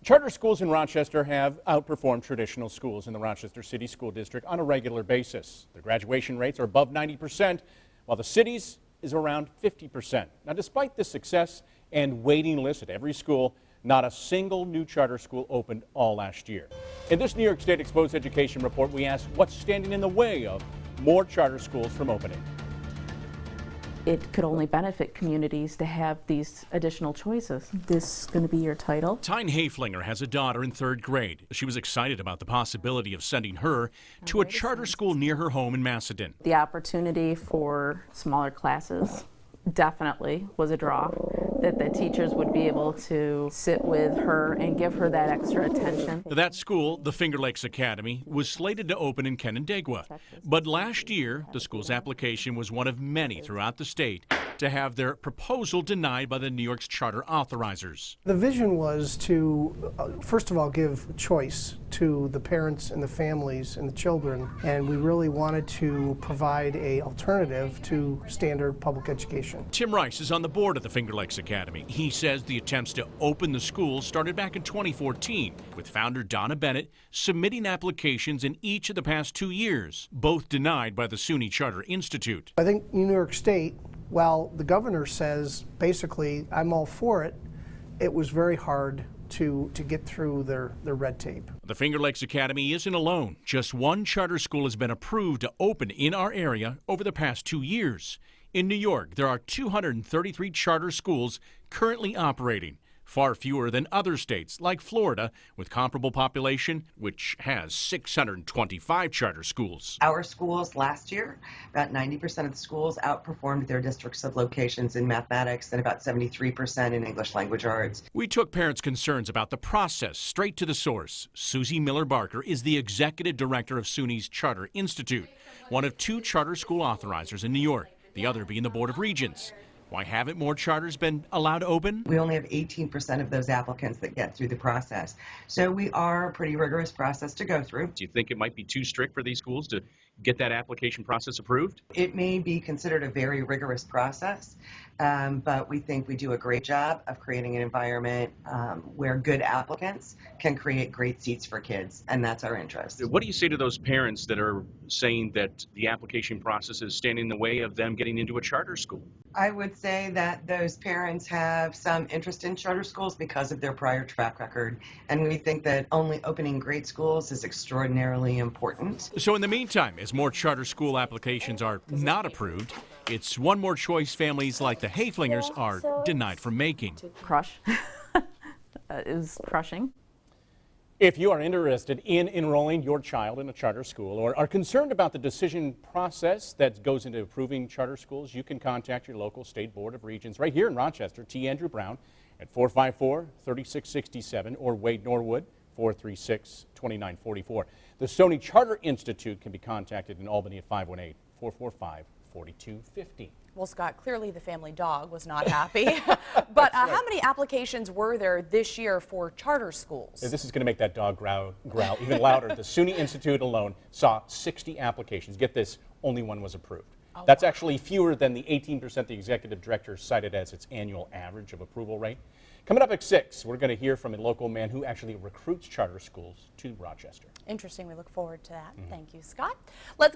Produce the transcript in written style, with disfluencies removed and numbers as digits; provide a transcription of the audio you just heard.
Charter schools in Rochester have outperformed traditional schools in the Rochester City School District on a regular basis. Their graduation rates are above 90%, while the city's is around 50%. Now, despite this success and waiting list at every school, not a single new charter school opened all last year. In this New York State Exposed Education report, we asked what's standing in the way of more charter schools from opening. It could only benefit communities to have these additional choices. This is going to be your title. Tyne Haflinger has a daughter in 3rd grade. She was excited about the possibility of sending her to a charter school near her home in Macedon. The opportunity for smaller classes definitely was a draw, that the teachers would be able to sit with her and give her that extra attention. That school, the Finger Lakes Academy, was slated to open in Canandaigua. But last year, the school's application was one of many throughout the state to have their proposal denied by the New York's charter authorizers. The vision was to, first of all, give choice to the parents and the families and the children, and we really wanted to provide an alternative to standard public education. Tim Rice is on the board of the Finger Lakes Academy. He says the attempts to open the school started back in 2014, with founder Donna Bennett submitting applications in each of the past 2 years, both denied by the SUNY Charter Institute. I think New York State, while the governor says basically I'm all for it, it was very hard to get through their red tape. The Finger Lakes Academy isn't alone. Just one charter school has been approved to open in our area over the past 2 years. In New York, there are 233 charter schools currently operating, far fewer than other states like Florida, with comparable population, which has 625 charter schools. Our schools last year, about 90% of the schools outperformed their districts of locations in mathematics and about 73% in English language arts. We took parents' concerns about the process straight to the source. Susie Miller-Barker is the executive director of SUNY's Charter Institute, one of 2 charter school authorizers in New York, the other being the Board of Regents. Why haven't more charters been allowed to open? We only have 18% of those applicants that get through the process. So we are a pretty rigorous process to go through. Do you think it might be too strict for these schools to get that application process approved? It may be considered a very rigorous process, but we think we do a great job of creating an environment where good applicants can create great seats for kids, and that's our interest. What do you say to those parents that are saying that the application process is standing in the way of them getting into a charter school? I would say that those parents have some interest in charter schools because of their prior track record, and we think that only opening great schools is extraordinarily important. So in the meantime, as more charter school applications are not approved, it's one more choice families like the Haflingers are denied from making. Crush is crushing. If you are interested in enrolling your child in a charter school or are concerned about the decision process that goes into approving charter schools, you can contact your local State Board of Regents right here in Rochester, T. Andrew Brown, at 454-3667 or Wade Norwood, 436-2944. The SUNY Charter Institute can be contacted in Albany at 518-445-4250. Well, Scott, clearly the family dog was not happy. But right. How many applications were there this year for charter schools? This is going to make that dog growl even louder. The SUNY Institute alone saw 60 applications. Get this, only one was approved. Oh, that's wow. Actually fewer than the 18% the executive director cited as its annual average of approval rate. Coming up at 6, we're going to hear from a local man who actually recruits charter schools to Rochester. Interesting. We look forward to that. Thank you, Scott. Let's